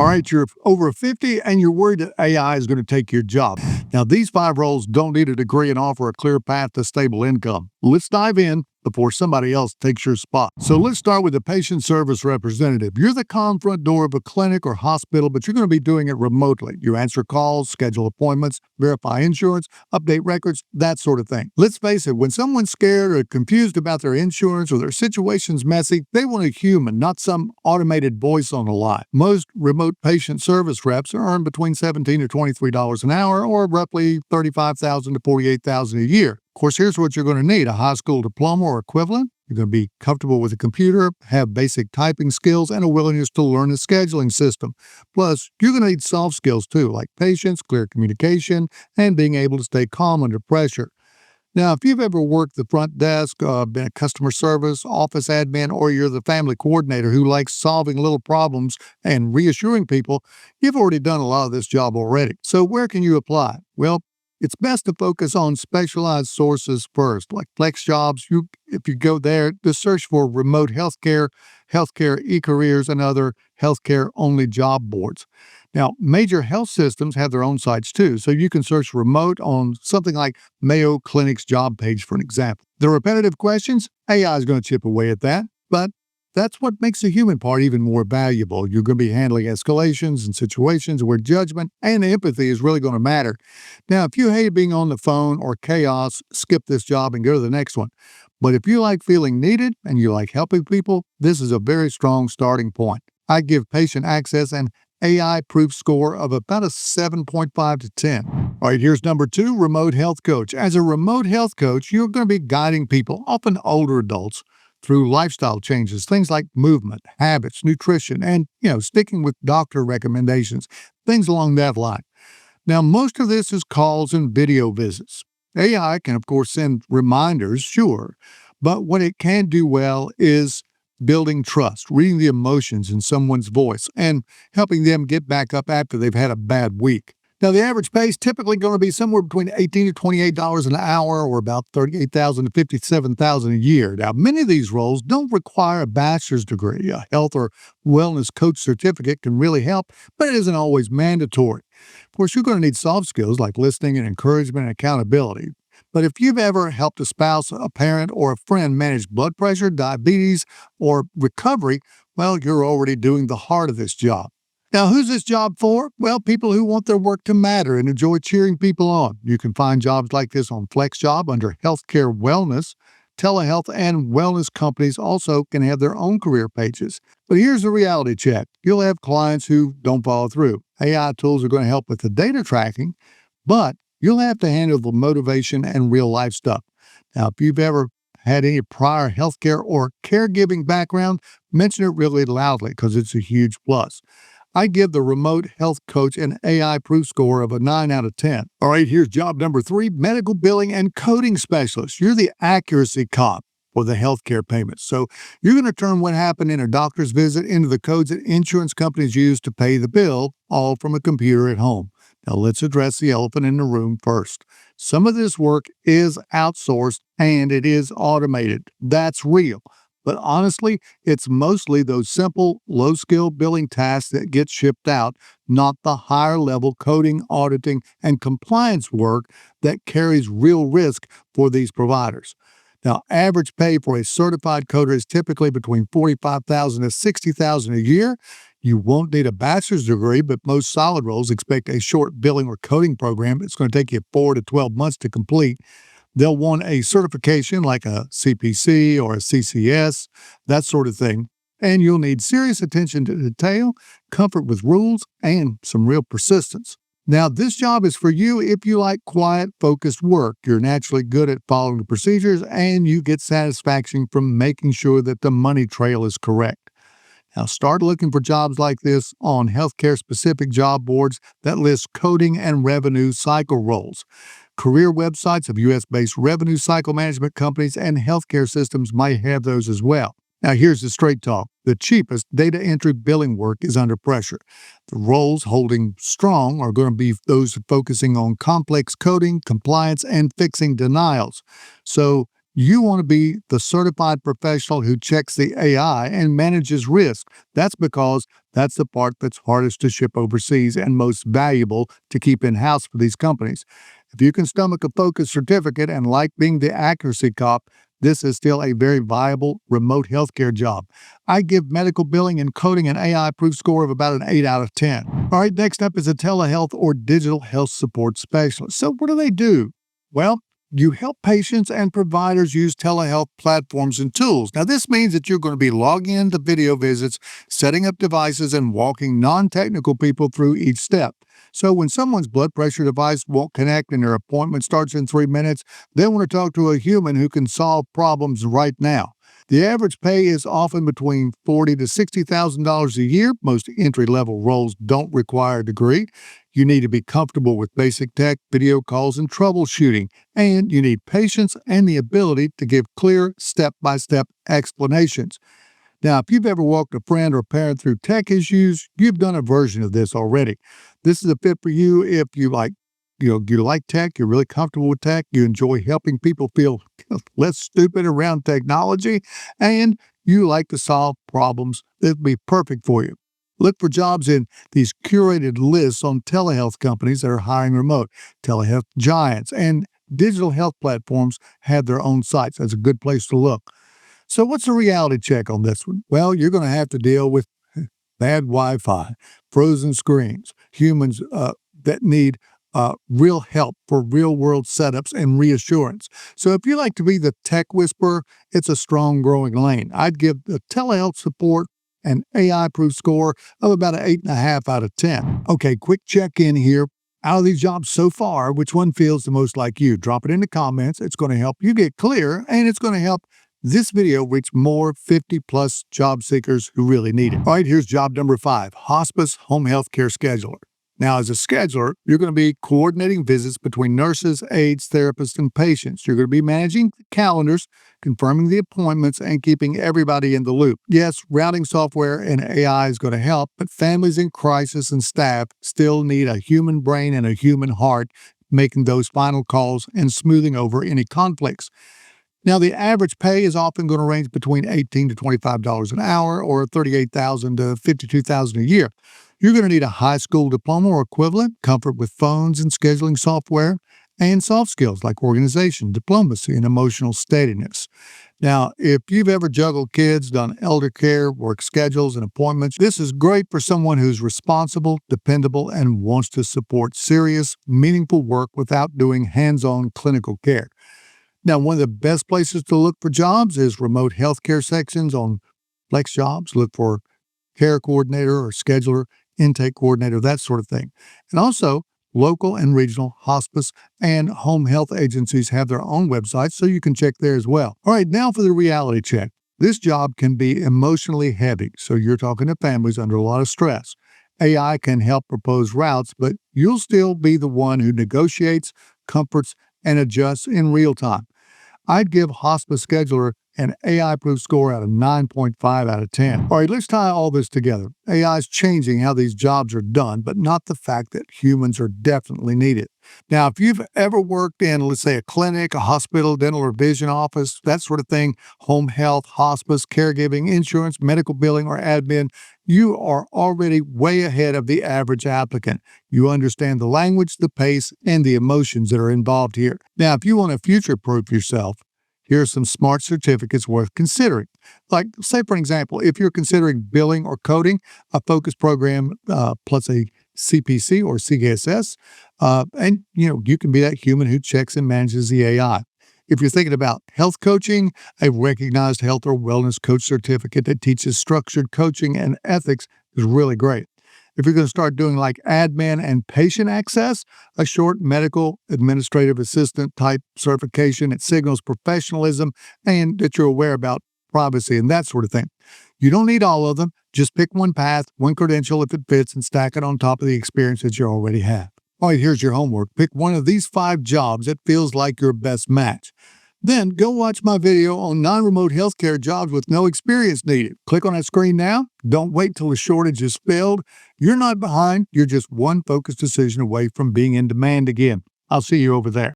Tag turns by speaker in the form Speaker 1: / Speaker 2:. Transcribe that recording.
Speaker 1: All right, you're over 50 and you're worried that AI is going to take your job. Now, these 5 roles don't need a degree and offer a clear path to stable income. Let's dive in before somebody else takes your spot. So let's start with the patient service representative. You're the calm front door of a clinic or hospital, but you're going to be doing it remotely. You answer calls, schedule appointments, verify insurance, update records, that sort of thing. Let's face it, when someone's scared or confused about their insurance or their situation's messy, they want a human, not some automated voice on the line. Most remote patient service reps earn between $17 to $23 an hour, or roughly $35,000 to $48,000 a year. Of course, here's what you're going to need: a high school diploma or equivalent. You're going to be comfortable with a computer, have basic typing skills, and a willingness to learn the scheduling system. Plus, you're going to need soft skills too, like patience, clear communication, and being able to stay calm under pressure. Now, if you've ever worked the front desk, been a customer service, office admin, or you're the family coordinator who likes solving little problems and reassuring people, you've already done a lot of this job already. So where can you apply? Well, it's best to focus on specialized sources first, like flex jobs. If you go there, just search for remote healthcare, healthcare e-careers, and other healthcare-only job boards. Now, major health systems have their own sites too, so you can search remote on something like Mayo Clinic's job page, for an example. The repetitive questions, AI is going to chip away at that, but that's what makes the human part even more valuable. You're going to be handling escalations and situations where judgment and empathy is really going to matter. Now, if you hate being on the phone or chaos, skip this job and go to the next one. But if you like feeling needed and you like helping people, this is a very strong starting point. I give patient access an AI-proof score of about a 7.5 to 10. All right, here's number 2, remote health coach. As a remote health coach, you're going to be guiding people, often older adults, through lifestyle changes, things like movement, habits, nutrition, and, sticking with doctor recommendations, things along that line. Now, most of this is calls and video visits. AI can, of course, send reminders, sure, but what it can do well is building trust, reading the emotions in someone's voice, and helping them get back up after they've had a bad week. Now, the average pay is typically going to be somewhere between $18 to $28 an hour, or about $38,000 to $57,000 a year. Now, many of these roles don't require a bachelor's degree. A health or wellness coach certificate can really help, but it isn't always mandatory. Of course, you're going to need soft skills like listening and encouragement and accountability. But if you've ever helped a spouse, a parent, or a friend manage blood pressure, diabetes, or recovery, well, you're already doing the heart of this job. Now, who's this job for? Well, people who want their work to matter and enjoy cheering people on. You can find jobs like this on FlexJob under Healthcare Wellness. Telehealth and wellness companies also can have their own career pages. But here's the reality check. You'll have clients who don't follow through. AI tools are going to help with the data tracking, but you'll have to handle the motivation and real-life stuff. Now, if you've ever had any prior healthcare or caregiving background, mention it really loudly because it's a huge plus. I give the remote health coach an AI-proof score of a 9 out of 10. All right, here's job number 3, medical billing and coding specialist. You're the accuracy cop for the healthcare payments. So you're going to turn what happened in a doctor's visit into the codes that insurance companies use to pay the bill, all from a computer at home. Now, let's address the elephant in the room first. Some of this work is outsourced and it is automated. That's real. But honestly, it's mostly those simple, low-skill billing tasks that get shipped out, not the higher-level coding, auditing, and compliance work that carries real risk for these providers. Now, average pay for a certified coder is typically between $45,000 to $60,000 a year. You won't need a bachelor's degree, but most solid roles expect a short billing or coding program. It's going to take you 4 to 12 months to complete. They'll want a certification like a CPC or a CCS, that sort of thing. And you'll need serious attention to detail, comfort with rules, and some real persistence. Now, this job is for you if you like quiet, focused work. You're naturally good at following the procedures, and you get satisfaction from making sure that the money trail is correct. Now, start looking for jobs like this on healthcare-specific job boards that list coding and revenue cycle roles. Career websites of U.S.-based revenue cycle management companies and healthcare systems might have those as well. Now, here's the straight talk. The cheapest data entry billing work is under pressure. The roles holding strong are going to be those focusing on complex coding, compliance, and fixing denials. So You want to be the certified professional who checks the AI and manages risk. That's because that's the part that's hardest to ship overseas and most valuable to keep in house for these companies. If you can stomach a focus certificate and like being the accuracy cop, this is still a very viable remote healthcare job. I give medical billing and coding an AI proof score of about an 8 out of 10. All right, next up is a telehealth or digital health support specialist. So, what do they do? Well, you help patients and providers use telehealth platforms and tools. Now, this means that you're going to be logging into video visits, setting up devices, and walking non technical people through each step. So, when someone's blood pressure device won't connect and their appointment starts in 3 minutes, they want to talk to a human who can solve problems right now. The average pay is often between $40,000 to $60,000 a year. Most entry level roles don't require a degree. You need to be comfortable with basic tech, video calls, and troubleshooting. And you need patience and the ability to give clear step by step explanations. Now, if you've ever walked a friend or parent through tech issues, you've done a version of this already. This is a fit for you if you like tech, you're really comfortable with tech, you enjoy helping people feel less stupid around technology, and you like to solve problems. It'd be perfect for you. Look for jobs in these curated lists on telehealth companies that are hiring remote. Telehealth giants and digital health platforms have their own sites. That's a good place to look. So, what's the reality check on this one? Well, you're going to have to deal with bad Wi Fi, frozen screens, humans that need real help for real world setups and reassurance. So, if you like to be the tech whisperer, it's a strong growing lane. I'd give the telehealth support an AI proof score of about an 8.5 out of 10. Okay, quick check in here. Out of these jobs so far, which one feels the most like you? Drop it in the comments. It's going to help you get clear, and it's going to help this video reach more 50-plus job seekers who really need it. All right, here's job number 5, hospice home health care scheduler. Now, as a scheduler, you're going to be coordinating visits between nurses, aides, therapists, and patients. You're going to be managing calendars, confirming the appointments, and keeping everybody in the loop. Yes, routing software and AI is going to help, but families in crisis and staff still need a human brain and a human heart making those final calls and smoothing over any conflicts. Now, the average pay is often going to range between $18 to $25 an hour or $38,000 to $52,000 a year. You're going to need a high school diploma or equivalent, comfort with phones and scheduling software, and soft skills like organization, diplomacy, and emotional steadiness. Now, if you've ever juggled kids, done elder care, work schedules, and appointments, this is great for someone who's responsible, dependable, and wants to support serious, meaningful work without doing hands-on clinical care. Now, one of the best places to look for jobs is remote healthcare sections on Flex Jobs. Look for care coordinator or scheduler, intake coordinator, that sort of thing. And also, local and regional hospice and home health agencies have their own websites, so you can check there as well. All right, now for the reality check. This job can be emotionally heavy, so you're talking to families under a lot of stress. AI can help propose routes, but you'll still be the one who negotiates, comforts, and adjusts in real time. I'd give Hospice Scheduler an AI-proof score out of 9.5 out of 10. All right, let's tie all this together. AI is changing how these jobs are done, but not the fact that humans are definitely needed. Now, if you've ever worked in, let's say, a clinic, a hospital, dental or vision office, that sort of thing, home health, hospice, caregiving, insurance, medical billing, or admin, you are already way ahead of the average applicant. You understand the language, the pace, and the emotions that are involved here. Now, if you want to future-proof yourself, here are some smart certificates worth considering. Like, say, for example, if you're considering billing or coding, a focus program plus a CPC or CSS, and you can be that human who checks and manages the AI. If you're thinking about health coaching, a recognized health or wellness coach certificate that teaches structured coaching and ethics is really great. If you're going to start doing like admin and patient access, a short medical administrative assistant type certification, it signals professionalism and that you're aware about privacy and that sort of thing. You don't need all of them. Just pick one path, one credential if it fits, and stack it on top of the experience that you already have. All right, here's your homework. Pick one of these 5 jobs that feels like your best match. Then go watch my video on non-remote healthcare jobs with no experience needed. Click on that screen now. Don't wait till the shortage is filled. You're not behind. You're just one focused decision away from being in demand again. I'll see you over there.